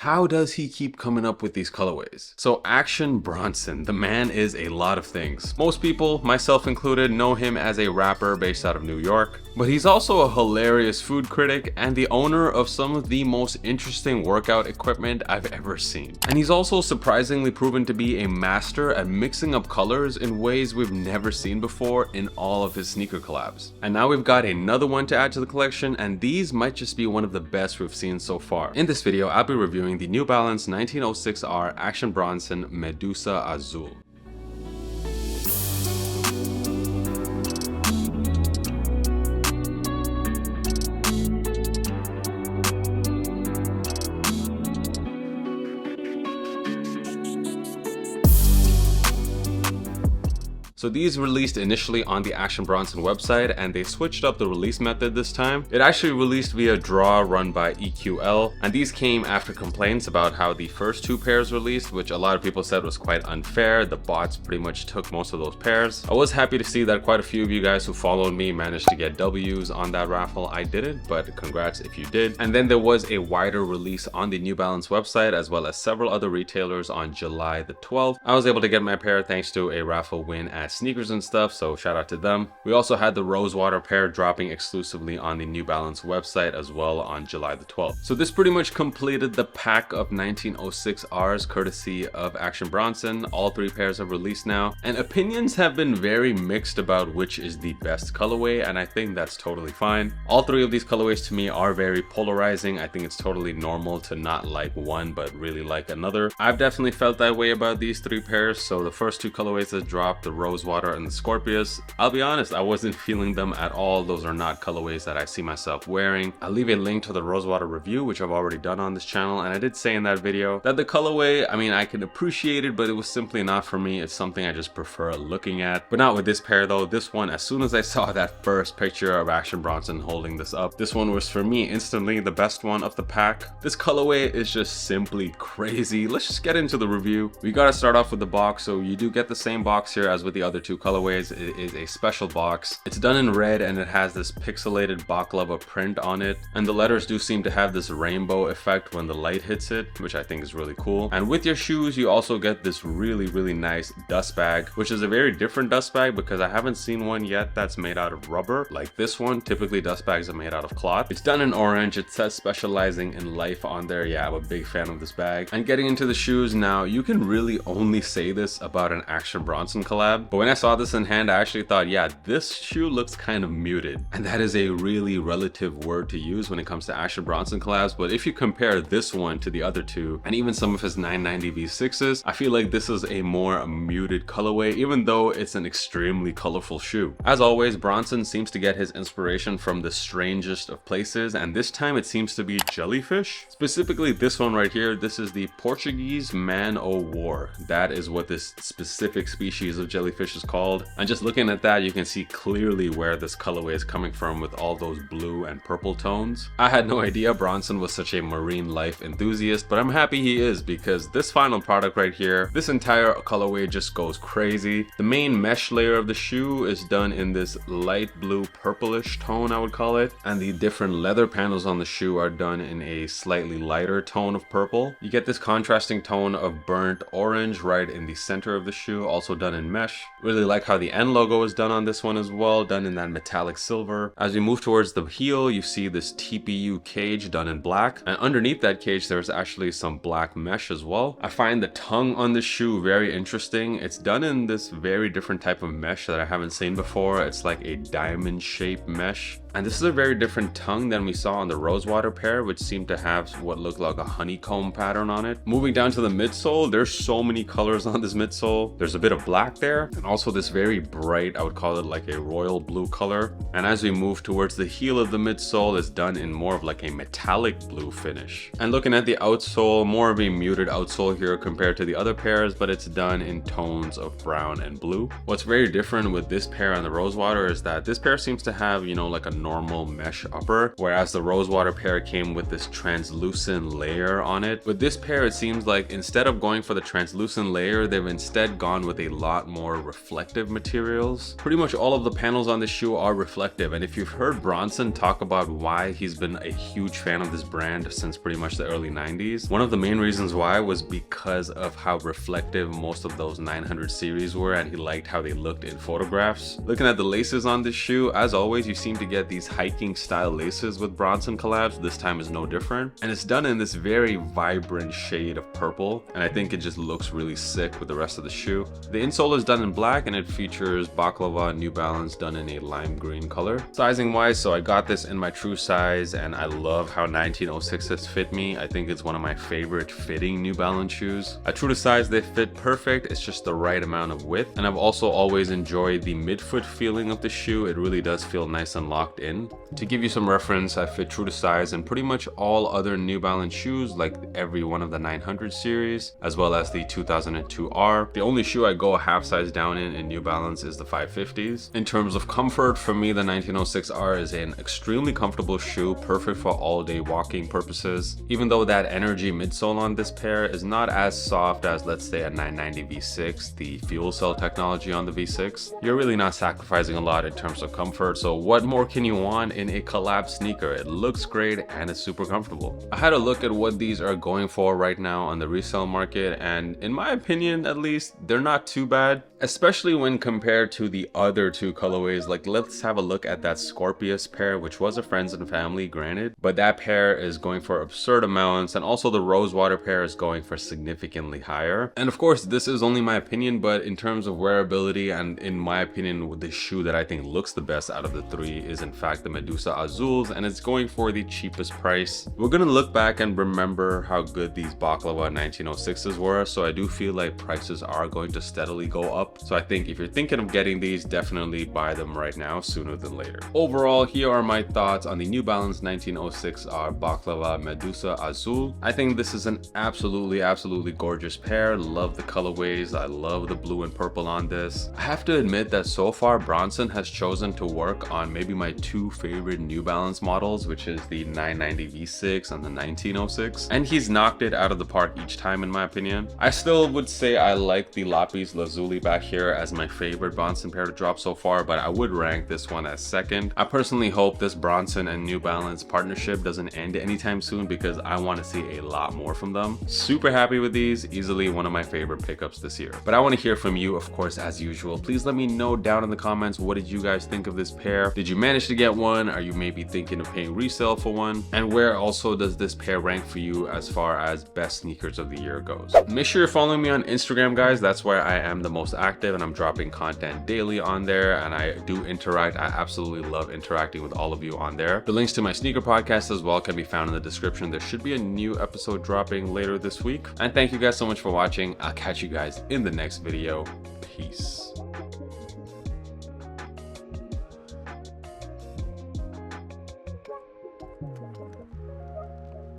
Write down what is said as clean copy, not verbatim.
How does he keep coming up with these colorways? So Action Bronson, the man is a lot of things. Most people, myself included, know him as a rapper based out of New York, but he's also a hilarious food critic and the owner of some of the most interesting workout equipment I've ever seen. And he's also surprisingly proven to be a master at mixing up colors in ways we've never seen before in all of his sneaker collabs. And now we've got another one to add to the collection, and these might just be one of the best we've seen so far. In this video, I'll be reviewing the New Balance 1906R Action Bronson Medusa Azul. So these released initially on the Action Bronson website, and they switched up the release method this time. It actually released via draw run by EQL, and these came after complaints about how the first two pairs released, which a lot of people said was quite unfair. The bots pretty much took most of those pairs. I was happy to see that quite a few of you guys who followed me managed to get W's on that raffle. I didn't, but congrats if you did. And then there was a wider release on the New Balance website, as well as several other retailers on July the 12th. I was able to get my pair thanks to a raffle win at Sneakers and stuff, so shout out to them. We also had the Rosewater pair dropping exclusively on the New Balance website as well on July the 12th. So this pretty much completed the pack of 1906Rs courtesy of Action Bronson. All three pairs have released now, and opinions have been very mixed about which is the best colorway, and I think that's totally fine. All three of these colorways to me are very polarizing. I think it's totally normal to not like one but really like another. I've definitely felt that way about these three pairs. So the first two colorways that dropped, the Rosewater and the Scorpius, I'll be honest, I wasn't feeling them at all. Those are not colorways that I see myself wearing. I'll leave a link to the Rosewater review, which I've already done on this channel, and I did say in that video that the colorway, I mean, I can appreciate it, but it was simply not for me. It's something I just prefer looking at. But not with this pair though. This one, as soon as I saw that first picture of Action Bronson holding this up, this one was for me instantly the best one of the pack. This colorway is just simply crazy. Let's just get into the review. We gotta start off with the box. So you do get the same box here as with the other two colorways. It is a special box. It's done in red and it has this pixelated baklava print on it, and the letters do seem to have this rainbow effect when the light hits it, which I think is really cool. And with your shoes you also get this really nice dust bag, which is a very different dust bag because I haven't seen one yet that's made out of rubber like this one. Typically dust bags are made out of cloth. It's done in orange. It says specializing in life on there. Yeah, I'm a big fan of this bag. And getting into the shoes now, you can really only say this about an Action Bronson collab, but when I saw this in hand, I actually thought, yeah, this shoe looks kind of muted. And that is a really relative word to use when it comes to Action Bronson collabs. But if you compare this one to the other two, and even some of his 990 V6s, I feel like this is a more muted colorway, even though it's an extremely colorful shoe. As always, Bronson seems to get his inspiration from the strangest of places, and this time it seems to be jellyfish. Specifically this one right here, this is the Portuguese man-o'-war. That is what this specific species of jellyfish is called. And just looking at that, you can see clearly where this colorway is coming from with all those blue and purple tones. I had no idea Bronson was such a marine life enthusiast, but I'm happy he is, because this final product right here, this entire colorway just goes crazy. The main mesh layer of the shoe is done in this light blue purplish tone, I would call it, and the different leather panels on the shoe are done in a slightly lighter tone of purple. You get this contrasting tone of burnt orange right in the center of the shoe, also done in mesh. Really like how the N logo is done on this one as well, done in that metallic silver. As we move towards the heel, you see this TPU cage done in black, and underneath that cage there's actually some black mesh as well. I find the tongue on this shoe very interesting. It's done in this very different type of mesh that I haven't seen before. It's like a diamond shaped mesh. And this is a very different tongue than we saw on the Rosewater pair, which seemed to have what looked like a honeycomb pattern on it. Moving down to the midsole, there's so many colors on this midsole. There's a bit of black there, and also this very bright, I would call it like a royal blue color. And as we move towards the heel of the midsole, it's done in more of like a metallic blue finish. And looking at the outsole, more of a muted outsole here compared to the other pairs, but it's done in tones of brown and blue. What's very different with this pair and the Rosewater is that this pair seems to have, you know, like a normal mesh upper, whereas the Rosewater pair came with this translucent layer on it. With this pair, it seems like instead of going for the translucent layer, they've instead gone with a lot more reflective materials. Pretty much all of the panels on this shoe are reflective, and if you've heard Bronson talk about why he's been a huge fan of this brand since pretty much the early 90s, one of the main reasons why was because of how reflective most of those 900 series were, and he liked how they looked in photographs. Looking at the laces on this shoe, as always, you seem to get these hiking style laces with Bronson collabs. This time is no different, and it's done in this very vibrant shade of purple, and I think it just looks really sick with the rest of the shoe. The insole is done in black, and it features Baklava New Balance done in a lime green color. Sizing wise, so I got this in my true size, and I love how 1906s fit me. I think it's one of my favorite fitting New Balance shoes. At true to size, they fit perfect. It's just the right amount of width, and I've also always enjoyed the midfoot feeling of the shoe. It really does feel nice and locked in. To give you some reference, I fit true to size in pretty much all other New Balance shoes, like every one of the 900 series, as well as the 2002R. The only shoe I go a half size down in New Balance is the 550s. In terms of comfort, for me, the 1906R is an extremely comfortable shoe, perfect for all day walking purposes. Even though that energy midsole on this pair is not as soft as, let's say, a 990 V6, the fuel cell technology on the V6, you're really not sacrificing a lot in terms of comfort. So what more can you want in a collab sneaker? It looks great and it's super comfortable. I had a look at what these are going for right now on the resale market, and in my opinion at least, they're not too bad, especially when compared to the other two colorways. Like, let's have a look at that Scorpius pair, which was a friends and family, granted, but that pair is going for absurd amounts, and also the Rosewater pair is going for significantly higher. And of course, this is only my opinion, but in terms of wearability, and in my opinion, the shoe that I think looks the best out of the three is in fact the Medusa Azuls, and it's going for the cheapest price. We're gonna look back and remember how good these Baklava 1906s were, so I do feel like prices are going to steadily go up. So I think if you're thinking of getting these, definitely buy them right now sooner than later. Overall, here are my thoughts on the New Balance 1906R Baklava Medusa Azul. I think this is an absolutely gorgeous pair. Love the colorways. I love the blue and purple on this. I have to admit that so far Bronson has chosen to work on maybe my two favorite New Balance models, which is the 990 V6 and the 1906, and he's knocked it out of the park each time in my opinion. I still would say I like the Lapis Lazuli back here as my favorite Bronson pair to drop so far, but I would rank this one as second. I personally hope this Bronson and New Balance partnership doesn't end anytime soon, because I want to see a lot more from them. Super happy with these, easily one of my favorite pickups this year. But I want to hear from you, of course, as usual. Please let me know down in the comments, what did you guys think of this pair? Did you manage to get one? Are you maybe thinking of paying resale for one? And where also does this pair rank for you as far as best sneakers of the year goes? Make sure you're following me on Instagram, guys. That's where I am the most active, and I'm dropping content daily on there, and I do interact. I absolutely love interacting with all of you on there. The links to my sneaker podcast as well can be found in the description. There should be a new episode dropping later this week. And thank you guys so much for watching. I'll catch you guys in the next video. Peace.